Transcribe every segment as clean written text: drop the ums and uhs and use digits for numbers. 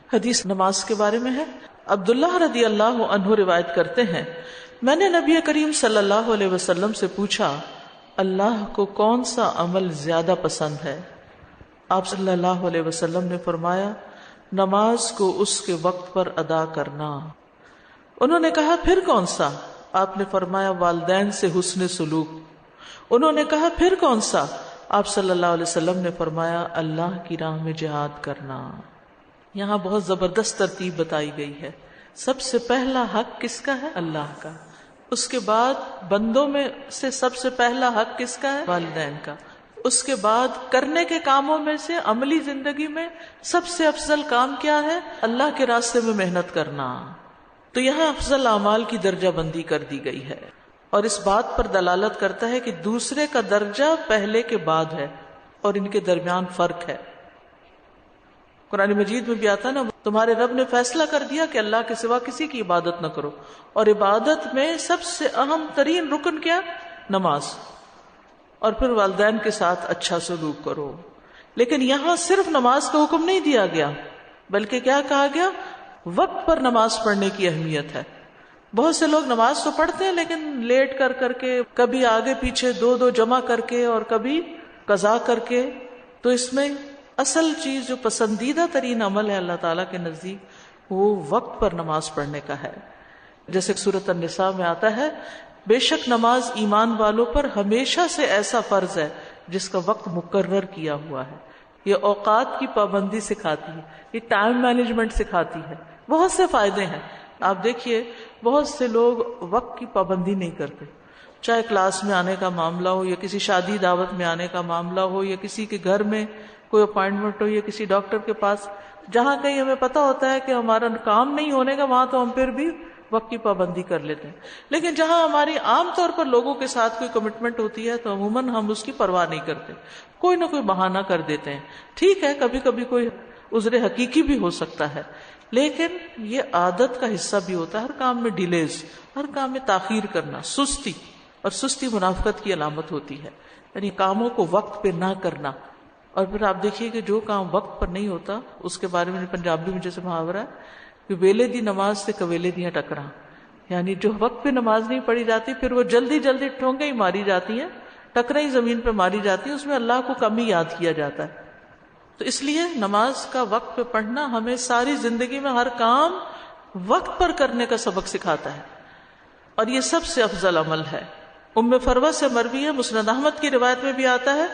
حدیث نماز کے بارے میں ہے. عبداللہ رضی اللہ عنہ روایت کرتے ہیں، میں نے نبی کریم صلی اللہ علیہ وسلم سے پوچھا اللہ کو کون سا عمل زیادہ پسند ہے؟ آپ صلی اللہ علیہ وسلم نے فرمایا نماز کو اس کے وقت پر ادا کرنا. انہوں نے کہا پھر کون سا؟ آپ نے فرمایا والدین سے حسن سلوک. انہوں نے کہا پھر کون سا؟ آپ صلی اللہ علیہ وسلم نے فرمایا اللہ کی راہ میں جہاد کرنا. یہاں بہت زبردست ترتیب بتائی گئی ہے. سب سے پہلا حق کس کا ہے؟ اللہ کا. اس کے بعد بندوں میں سے سب سے پہلا حق کس کا ہے؟ والدین کا. اس کے بعد کرنے کے کاموں میں سے عملی زندگی میں سب سے افضل کام کیا ہے؟ اللہ کے راستے میں محنت کرنا. تو یہاں افضل اعمال کی درجہ بندی کر دی گئی ہے اور اس بات پر دلالت کرتا ہے کہ دوسرے کا درجہ پہلے کے بعد ہے اور ان کے درمیان فرق ہے. قرآن مجید میں بھی آتا نا تمہارے رب نے فیصلہ کر دیا کہ اللہ کے سوا کسی کی عبادت نہ کرو، اور عبادت میں سب سے اہم ترین رکن کیا؟ نماز. اور پھر والدین کے ساتھ اچھا سلوک کرو. لیکن یہاں صرف نماز کا حکم نہیں دیا گیا بلکہ کیا کہا گیا؟ وقت پر نماز پڑھنے کی اہمیت ہے. بہت سے لوگ نماز تو پڑھتے ہیں لیکن لیٹ کر کے، کبھی آگے پیچھے دو جمع کر کے اور کبھی قضا کر کے. تو اس میں اصل چیز جو پسندیدہ ترین عمل ہے اللہ تعالیٰ کے نزدیک وہ وقت پر نماز پڑھنے کا ہے. جیسے سورۃ النساء میں آتا ہے بے شک نماز ایمان والوں پر ہمیشہ سے ایسا فرض ہے جس کا وقت مقرر کیا ہوا ہے. یہ اوقات کی پابندی سکھاتی ہے، یہ ٹائم مینجمنٹ سکھاتی ہے. بہت سے فائدے ہیں. آپ دیکھیے بہت سے لوگ وقت کی پابندی نہیں کرتے، چاہے کلاس میں آنے کا معاملہ ہو یا کسی شادی دعوت میں آنے کا معاملہ ہو یا کسی کے گھر میں کوئی اپائنٹمنٹ ہو یا کسی ڈاکٹر کے پاس. جہاں کہیں ہمیں پتا ہوتا ہے کہ ہمارا کام نہیں ہونے کا وہاں تو ہم پھر بھی وقت کی پابندی کر لیتے ہیں. لیکن جہاں ہماری عام طور پر لوگوں کے ساتھ کوئی کمٹمنٹ ہوتی ہے تو عموماً ہم اس کی پرواہ نہیں کرتے، کوئی نہ کوئی بہانہ کر دیتے ہیں. ٹھیک ہے کبھی کبھی کوئی عذر حقیقی بھی ہو سکتا ہے لیکن یہ عادت کا حصہ بھی ہوتا ہے. ہر کام میں ڈیلیز، ہر کام میں تاخیر کرنا، سستی، اور سستی منافقت کی علامت ہوتی ہے. یعنی کاموں کو وقت پہ نہ کرنا. اور پھر آپ دیکھیے کہ جو کام وقت پر نہیں ہوتا اس کے بارے میں پنجابی میں جیسے محاورہ ہے کہ ویلے دی نماز سے کویلے دیاں ٹکرا. یعنی جو وقت پہ نماز نہیں پڑھی جاتی پھر وہ جلدی ٹھونکیں ہی ماری جاتی ہیں، ٹکریں ہی زمین پہ ماری جاتی ہیں، اس میں اللہ کو کم ہی یاد کیا جاتا ہے. تو اس لیے نماز کا وقت پہ پڑھنا ہمیں ساری زندگی میں ہر کام وقت پر کرنے کا سبق سکھاتا ہے اور یہ سب سے افضل عمل ہے. ام فروہ سے مروی ہے، مسند احمد کی روایت میں بھی آتا ہے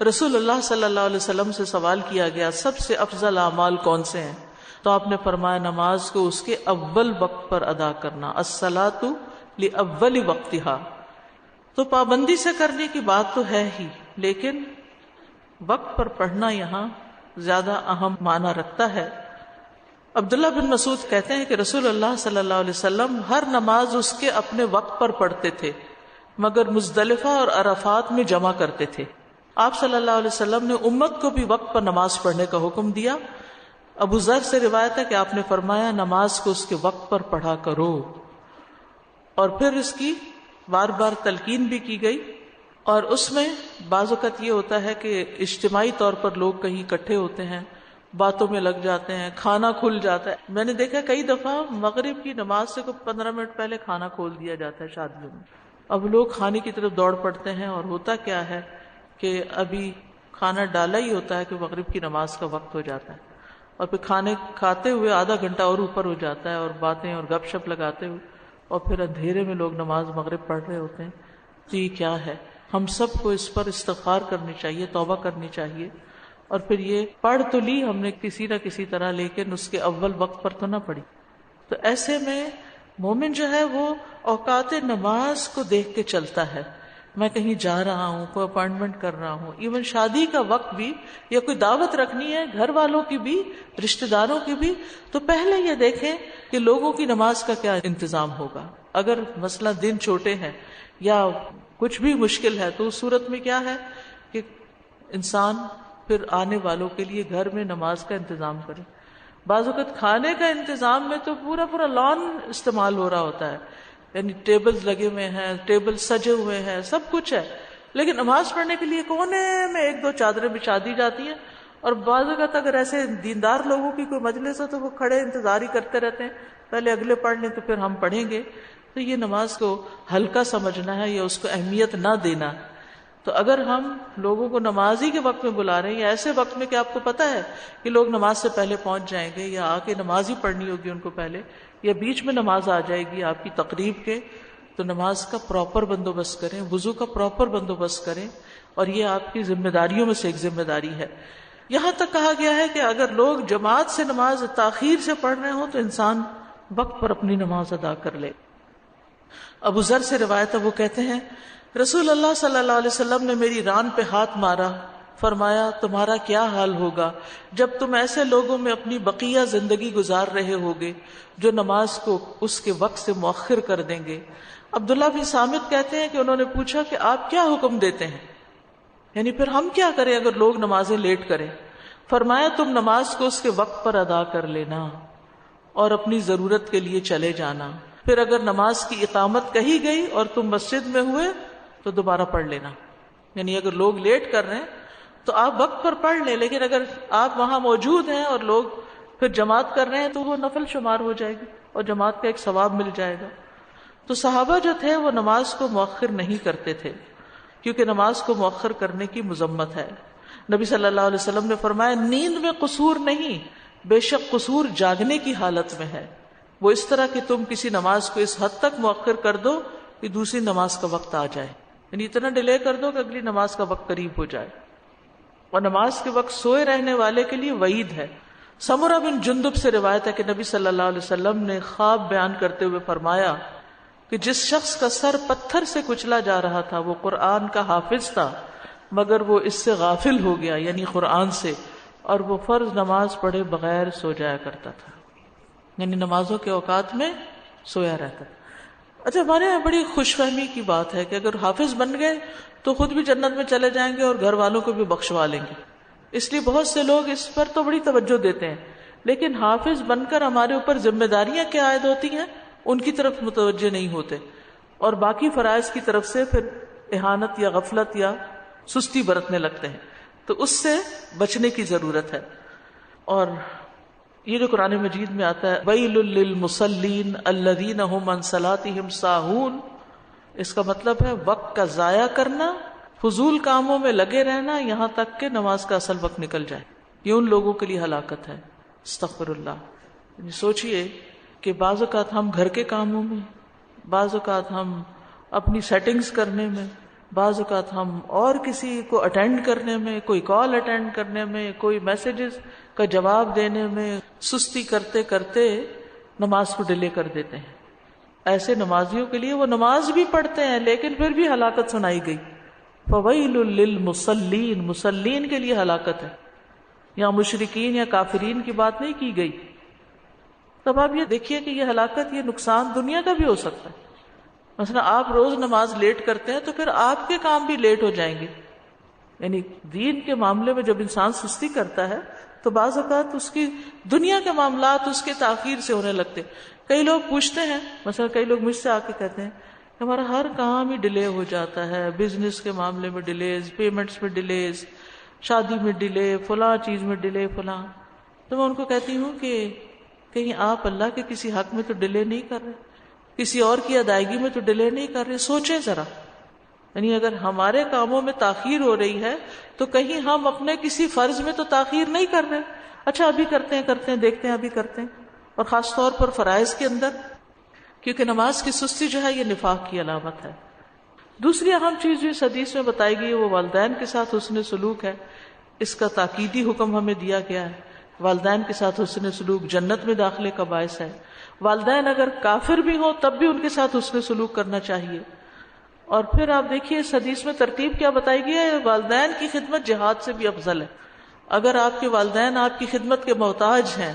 رسول اللہ صلی اللہ علیہ وسلم سے سوال کیا گیا سب سے افضل اعمال کون سے ہیں؟ تو آپ نے فرمایا نماز کو اس کے اول وقت پر ادا کرنا، الصلاۃ لأول وقتہا. تو پابندی سے کرنے کی بات تو ہے ہی لیکن وقت پر پڑھنا یہاں زیادہ اہم معنی رکھتا ہے. عبداللہ بن مسعود کہتے ہیں کہ رسول اللہ صلی اللہ علیہ وسلم ہر نماز اس کے اپنے وقت پر پڑھتے تھے مگر مزدلفہ اور عرفات میں جمع کرتے تھے. آپ صلی اللہ علیہ وسلم نے امت کو بھی وقت پر نماز پڑھنے کا حکم دیا. ابو ذر سے روایت ہے کہ آپ نے فرمایا نماز کو اس کے وقت پر پڑھا کرو، اور پھر اس کی بار بار تلقین بھی کی گئی. اور اس میں بعض اوقات یہ ہوتا ہے کہ اجتماعی طور پر لوگ کہیں اکٹھے ہوتے ہیں، باتوں میں لگ جاتے ہیں، کھانا کھل جاتا ہے. میں نے دیکھا کئی دفعہ مغرب کی نماز سے 15 منٹ پہلے کھانا کھول دیا جاتا ہے شادیوں میں. اب لوگ کھانے کی طرف دوڑ پڑتے ہیں اور ہوتا کیا ہے کہ ابھی کھانا ڈالا ہی ہوتا ہے کہ مغرب کی نماز کا وقت ہو جاتا ہے اور پھر کھانے کھاتے ہوئے آدھا گھنٹہ اور اوپر ہو جاتا ہے اور باتیں اور گپ شپ لگاتے ہوئے اور پھر اندھیرے میں لوگ نماز مغرب پڑھ رہے ہوتے ہیں. تو یہ کیا ہے؟ ہم سب کو اس پر استغفار کرنی چاہیے، توبہ کرنی چاہیے. اور پھر یہ پڑھ تو لی ہم نے کسی نہ کسی طرح لیکن اس کے اول وقت پر تو نہ پڑھی. تو ایسے میں مومن جو ہے وہ اوقات نماز کو دیکھ کے چلتا ہے. میں کہیں جا رہا ہوں، کوئی اپائنٹمنٹ کر رہا ہوں، ایون شادی کا وقت بھی یا کوئی دعوت رکھنی ہے گھر والوں کی بھی رشتہ داروں کی بھی، تو پہلے یہ دیکھیں کہ لوگوں کی نماز کا کیا انتظام ہوگا. اگر مثلا دن چھوٹے ہیں یا کچھ بھی مشکل ہے تو اس صورت میں کیا ہے کہ انسان پھر آنے والوں کے لیے گھر میں نماز کا انتظام کرے. بعض اوقات کھانے کا انتظام میں تو پورا لان استعمال ہو رہا ہوتا ہے، یعنی ٹیبلز لگے ہوئے ہیں، ٹیبل سجے ہوئے ہیں، سب کچھ ہے، لیکن نماز پڑھنے کے لیے کونے میں 1-2 چادریں بچھا دی جاتی ہیں اور بعض اوقات اگر ایسے دیندار لوگوں کی کوئی مجلس ہو تو وہ کھڑے انتظار ہی کرتے رہتے ہیں، پہلے اگلے پڑھ لیں تو پھر ہم پڑھیں گے. تو یہ نماز کو ہلکا سمجھنا ہے یا اس کو اہمیت نہ دینا. تو اگر ہم لوگوں کو نماز ہی کے وقت میں بلا رہے ہیں یا ایسے وقت میں کہ آپ کو پتا ہے کہ لوگ نماز سے پہلے پہنچ جائیں گے یا آ کے نماز ہی پڑھنی ہوگی ان کو پہلے، یا بیچ میں نماز آ جائے گی آپ کی تقریب کے، تو نماز کا پراپر بندوبست کریں، وضو کا پراپر بندوبست کریں، اور یہ آپ کی ذمہ داریوں میں سے ایک ذمہ داری ہے. یہاں تک کہا گیا ہے کہ اگر لوگ جماعت سے نماز تاخیر سے پڑھ رہے ہوں تو انسان وقت پر اپنی نماز ادا کر لے. ابو ذر سے روایت ہے، وہ کہتے ہیں رسول اللہ صلی اللہ علیہ وسلم نے میری ران پہ ہاتھ مارا، فرمایا تمہارا کیا حال ہوگا جب تم ایسے لوگوں میں اپنی بقیہ زندگی گزار رہے ہوگے جو نماز کو اس کے وقت سے مؤخر کر دیں گے. عبداللہ بن صامت کہتے ہیں کہ انہوں نے پوچھا کہ آپ کیا حکم دیتے ہیں، یعنی پھر ہم کیا کریں اگر لوگ نمازیں لیٹ کریں؟ فرمایا تم نماز کو اس کے وقت پر ادا کر لینا اور اپنی ضرورت کے لیے چلے جانا. پھر اگر نماز کی اقامت کہی گئی اور تم مسجد میں ہوئے تو دوبارہ پڑھ لینا. یعنی اگر لوگ لیٹ کر رہے ہیں تو آپ وقت پر پڑھ لیں، لیکن اگر آپ وہاں موجود ہیں اور لوگ پھر جماعت کر رہے ہیں تو وہ نفل شمار ہو جائے گی اور جماعت کا ایک ثواب مل جائے گا. تو صحابہ جو تھے وہ نماز کو مؤخر نہیں کرتے تھے کیونکہ نماز کو مؤخر کرنے کی مذمت ہے. نبی صلی اللہ علیہ وسلم نے فرمایا نیند میں قصور نہیں، بے شک قصور جاگنے کی حالت میں ہے. وہ اس طرح کہ تم کسی نماز کو اس حد تک مؤخر کر دو کہ دوسری نماز کا وقت آ جائے، یعنی اتنا ڈیلے کر دو کہ اگلی نماز کا وقت قریب ہو جائے. اور نماز کے وقت سوئے رہنے والے کے لیے وعید ہے. سمرہ بن جندب سے روایت ہے کہ نبی صلی اللہ علیہ وسلم نے خواب بیان کرتے ہوئے فرمایا کہ جس شخص کا سر پتھر سے کچلا جا رہا تھا وہ قرآن کا حافظ تھا مگر وہ اس سے غافل ہو گیا، یعنی قرآن سے، اور وہ فرض نماز پڑھے بغیر سو جایا کرتا تھا، یعنی نمازوں کے اوقات میں سویا رہتا تھا. اچھا، ہمارے یہاں بڑی خوش فہمی کی بات ہے کہ اگر حافظ بن گئے تو خود بھی جنت میں چلے جائیں گے اور گھر والوں کو بھی بخشوا لیں گے. اس لیے بہت سے لوگ اس پر تو بڑی توجہ دیتے ہیں، لیکن حافظ بن کر ہمارے اوپر ذمہ داریاں کیا عائد ہوتی ہیں ان کی طرف متوجہ نہیں ہوتے، اور باقی فرائض کی طرف سے پھر اہانت یا غفلت یا سستی برتنے لگتے ہیں. تو اس سے بچنے کی ضرورت ہے. اور یہ جو قرآن مجید میں آتا ہے وَيْلٌ لِّلْمُصَلِّينَ الَّذِينَ هُمْ عَنْ صَلَاتِهِمْ سَاهُونَ، اس کا مطلب ہے وقت کا ضائع کرنا، فضول کاموں میں لگے رہنا یہاں تک کہ نماز کا اصل وقت نکل جائے. یہ ان لوگوں کے لیے ہلاکت ہے. استغفر اللہ. یعنی سوچئے کہ بعض اوقات ہم گھر کے کاموں میں، بعض اوقات ہم اپنی سیٹنگز کرنے میں، بعض اوقات ہم اور کسی کو اٹینڈ کرنے میں، کوئی کال اٹینڈ کرنے میں، کوئی میسیجز کا جواب دینے میں سستی کرتے کرتے نماز کو ڈیلے کر دیتے ہیں. ایسے نمازیوں کے لیے وہ نماز بھی پڑھتے ہیں لیکن پھر بھی ہلاکت سنائی گئی. فَوَيْلٌ لِّلْمُصَلِّينَ، مصلین کے لیے ہلاکت ہے. یہاں مشرکین یا کافرین کی بات نہیں کی گئی. تب آپ یہ دیکھیے کہ یہ ہلاکت، یہ نقصان دنیا کا بھی ہو سکتا ہے. مثلا آپ روز نماز لیٹ کرتے ہیں تو پھر آپ کے کام بھی لیٹ ہو جائیں گے. یعنی دین کے معاملے میں جب انسان سستی کرتا ہے تو بعض اوقات اس کی دنیا کے معاملات اس کے تاخیر سے ہونے لگتے. کئی لوگ پوچھتے ہیں، مثلا کئی لوگ مجھ سے آ کے کہتے ہیں کہ ہمارا ہر کام ہی ڈیلے ہو جاتا ہے، بزنس کے معاملے میں ڈیلیز، پیمنٹس میں ڈیلیز، شادی میں ڈیلے، فلاں چیز میں ڈیلے، فلاں. تو میں ان کو کہتی ہوں کہ کہیں آپ اللہ کے کسی حق میں تو ڈیلے نہیں کر رہے، کسی اور کی ادائیگی میں تو ڈیلے نہیں کر رہے. سوچیں ذرا، یعنی اگر ہمارے کاموں میں تاخیر ہو رہی ہے تو کہیں ہم اپنے کسی فرض میں تو تاخیر نہیں کر رہے. اچھا ابھی کرتے ہیں دیکھتے ہیں ابھی کرتے ہیں. اور خاص طور پر فرائض کے اندر، کیونکہ نماز کی سستی جو ہے یہ نفاق کی علامت ہے. دوسری اہم چیز جو اس حدیث میں بتائی گئی ہے وہ والدین کے ساتھ حسن سلوک ہے. اس کا تاکیدی حکم ہمیں دیا گیا ہے. والدین کے ساتھ حسن سلوک جنت میں داخلے کا باعث ہے. والدین اگر کافر بھی ہوں تب بھی ان کے ساتھ حسن سلوک کرنا چاہیے. اور پھر آپ دیکھیے اس حدیث میں ترتیب کیا بتائی گئی ہے، والدین کی خدمت جہاد سے بھی افضل ہے. اگر آپ کے والدین آپ کی خدمت کے محتاج ہیں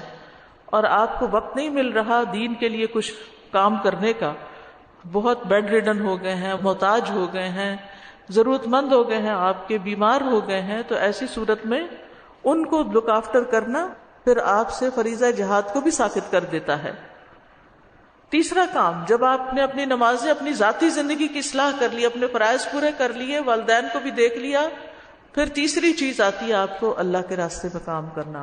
اور آپ کو وقت نہیں مل رہا دین کے لیے کچھ کام کرنے کا، بہت بیڈ ریڈن ہو گئے ہیں، محتاج ہو گئے ہیں، ضرورت مند ہو گئے ہیں، آپ کے بیمار ہو گئے ہیں، تو ایسی صورت میں ان کو لک آفٹر کرنا پھر آپ سے فریضہ جہاد کو بھی ساقط کر دیتا ہے. تیسرا کام، جب آپ نے اپنی نمازیں، اپنی ذاتی زندگی کی اصلاح کر لی، اپنے فرائض پورے کر لیے، والدین کو بھی دیکھ لیا، پھر تیسری چیز آتی ہے آپ کو اللہ کے راستے میں کام کرنا.